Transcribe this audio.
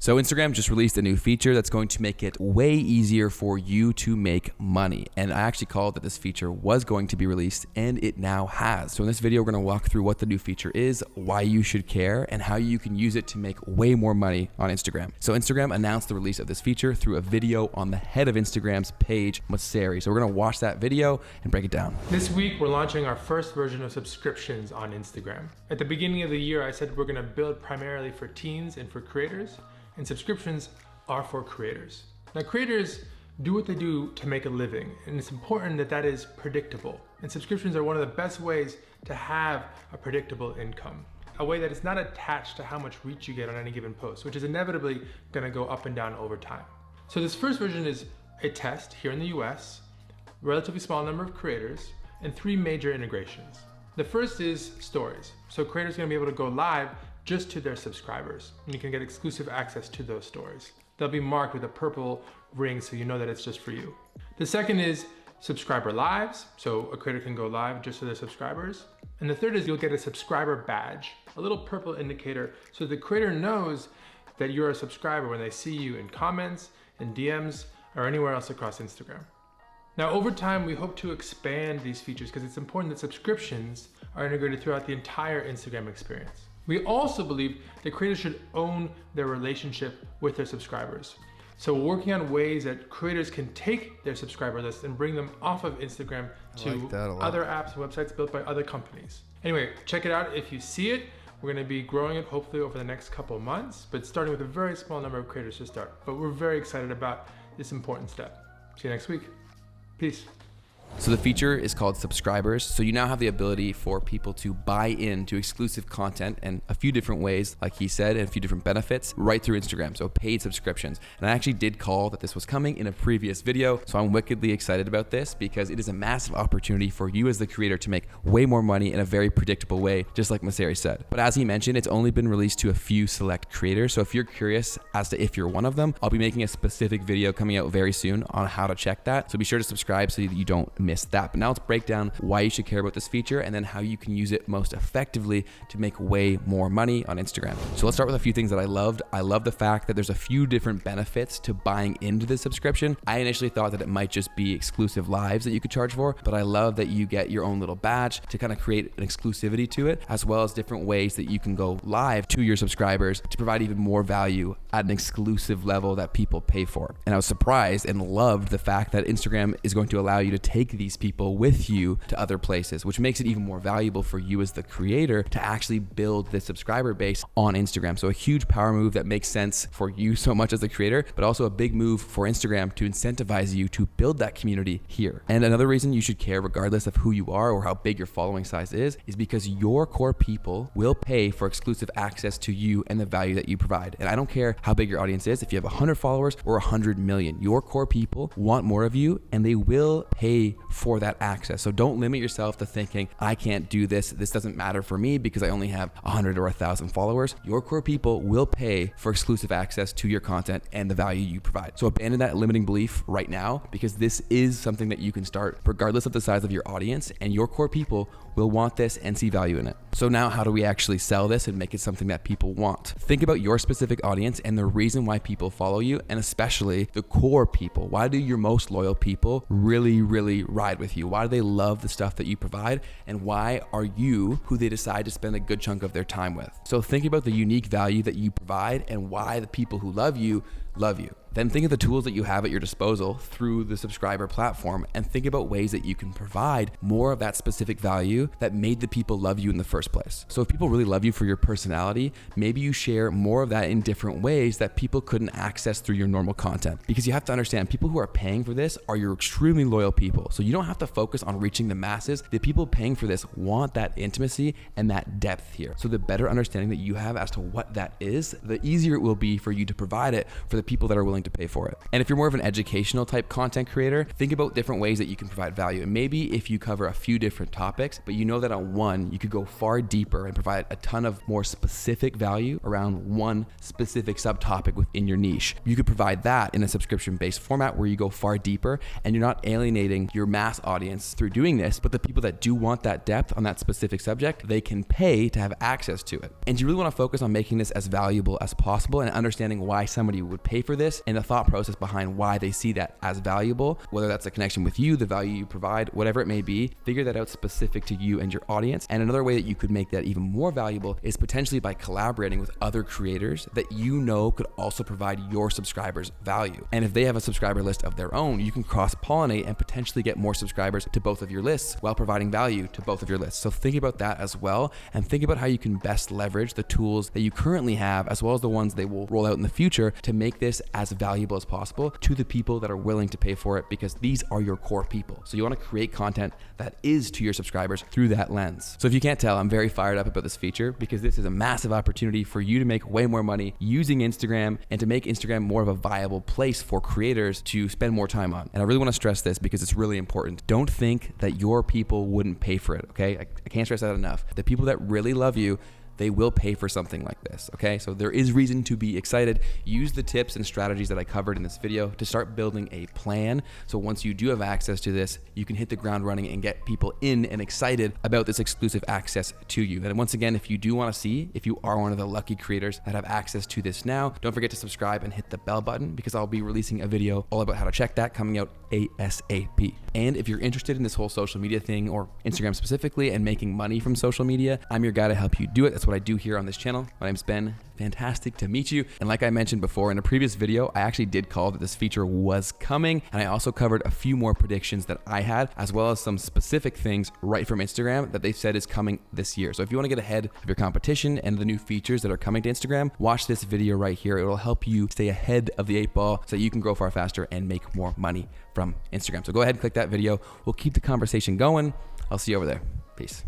So Instagram just released a new feature that's going to make it way easier for you to make money. And I actually called that this feature was going to be released, and it now has. So in this video, we're going to walk through what the new feature is, why you should care, and how you can use it to make way more money on Instagram. So Instagram announced the release of this feature through a video on the head of Instagram's page, Mosseri. So we're going to watch that video and break it down. This week, we're launching our first version of subscriptions on Instagram. At the beginning of the year, I said we're going to build primarily for teens and for creators, and subscriptions are for creators. Now, creators do what they do to make a living, and it's important that that is predictable. And subscriptions are one of the best ways to have a predictable income, a way that is not attached to how much reach you get on any given post, which is inevitably going to go up and down over time. So this first version is a test here in the US, relatively small number of creators, and 3 major integrations. The first is stories. So creators are going to be able to go live just to their subscribers, and you can get exclusive access to those stories. They'll be marked with a purple ring so you know that it's just for you. The second is subscriber lives, so a creator can go live just to their subscribers. And the third is you'll get a subscriber badge, a little purple indicator, so the creator knows that you're a subscriber when they see you in comments, in DMs, or anywhere else across Instagram. Now, over time, we hope to expand these features because it's important that subscriptions are integrated throughout the entire Instagram experience. We also believe that creators should own their relationship with their subscribers. So we're working on ways that creators can take their subscriber list and bring them off of Instagram to other apps and websites built by other companies. Anyway, check it out if you see it. We're going to be growing it hopefully over the next couple of months, but starting with a very small number of creators to start. But we're very excited about this important step. See you next week. Peace. So the feature is called subscribers. So you now have the ability for people to buy into exclusive content in a few different ways, like he said, and a few different benefits right through Instagram. So paid subscriptions. And I actually did call that this was coming in a previous video. So I'm wickedly excited about this because it is a massive opportunity for you as the creator to make way more money in a very predictable way, just like Mosseri said. But as he mentioned, it's only been released to a few select creators. So if you're curious as to if you're one of them, I'll be making a specific video coming out very soon on how to check that. So be sure to subscribe so that you don't miss that. But now let's break down why you should care about this feature and then how you can use it most effectively to make way more money on Instagram. So let's start with a few things that I loved. I love the fact that there's a few different benefits to buying into the subscription. I initially thought that it might just be exclusive lives that you could charge for, but I love that you get your own little badge to kind of create an exclusivity to it, as well as different ways that you can go live to your subscribers to provide even more value at an exclusive level that people pay for. And I was surprised and loved the fact that Instagram is going to allow you to take these people with you to other places, which makes it even more valuable for you as the creator to actually build the subscriber base on Instagram. So a huge power move that makes sense for you so much as a creator, but also a big move for Instagram to incentivize you to build that community here. And another reason you should care, regardless of who you are or how big your following size is because your core people will pay for exclusive access to you and the value that you provide. And I don't care how big your audience is, if you have 100 followers or 100 million, your core people want more of you and they will pay for that access. So don't limit yourself to thinking, I can't do this. This doesn't matter for me because I only have 100 or 1,000 followers. Your core people will pay for exclusive access to your content and the value you provide. So abandon that limiting belief right now because this is something that you can start regardless of the size of your audience, and your core people will want this and see value in it. So now how do we actually sell this and make it something that people want? Think about your specific audience and the reason why people follow you, and especially the core people. Why do your most loyal people really ride with you? Why do they love the stuff that you provide? And why are you who they decide to spend a good chunk of their time with? So think about the unique value that you provide and why the people who love you love you. Then think of the tools that you have at your disposal through the subscriber platform and think about ways that you can provide more of that specific value that made the people love you in the first place. So if people really love you for your personality, maybe you share more of that in different ways that people couldn't access through your normal content. Because you have to understand, people who are paying for this are your extremely loyal people. So you don't have to focus on reaching the masses. The people paying for this want that intimacy and that depth here. So the better understanding that you have as to what that is, the easier it will be for you to provide it for the people that are willing to pay for it. And if you're more of an educational type content creator, think about different ways that you can provide value. And maybe if you cover a few different topics, but you know that on one, you could go far deeper and provide a ton of more specific value around one specific subtopic within your niche. You could provide that in a subscription-based format where you go far deeper and you're not alienating your mass audience through doing this, but the people that do want that depth on that specific subject, they can pay to have access to it. And you really want to focus on making this as valuable as possible and understanding why somebody would pay for this and the thought process behind why they see that as valuable, whether that's a connection with you, the value you provide, whatever it may be. Figure that out specific to you and your audience. And another way that you could make that even more valuable is potentially by collaborating with other creators that you know could also provide your subscribers value. And if they have a subscriber list of their own, you can cross-pollinate and potentially get more subscribers to both of your lists while providing value to both of your lists. So think about that as well, and think about how you can best leverage the tools that you currently have as well as the ones they will roll out in the future to make this as valuable as possible to the people that are willing to pay for it, because these are your core people. So you want to create content that is to your subscribers through that lens. So if you can't tell, I'm very fired up about this feature because this is a massive opportunity for you to make way more money using Instagram and to make Instagram more of a viable place for creators to spend more time on. And I really want to stress this because it's really important. Don't think that your people wouldn't pay for it, okay? I can't stress that enough. The people that really love you, they will pay for something like this, okay? So there is reason to be excited. Use the tips and strategies that I covered in this video to start building a plan. So once you do have access to this, you can hit the ground running and get people in and excited about this exclusive access to you. And once again, if you do want to see, if you are one of the lucky creators that have access to this now, don't forget to subscribe and hit the bell button because I'll be releasing a video all about how to check that coming out ASAP. And if you're interested in this whole social media thing or Instagram specifically and making money from social media, I'm your guy to help you do it. That's what I do here on this channel. My name's Ben. Fantastic to meet you. And like I mentioned before in a previous video, I actually did call that this feature was coming. And I also covered a few more predictions that I had, as well as some specific things right from Instagram that they said is coming this year. So if you want to get ahead of your competition and the new features that are coming to Instagram, watch this video right here. It will help you stay ahead of the 8-ball so you can grow far faster and make more money from Instagram. So go ahead and click that video. We'll keep the conversation going. I'll see you over there. Peace.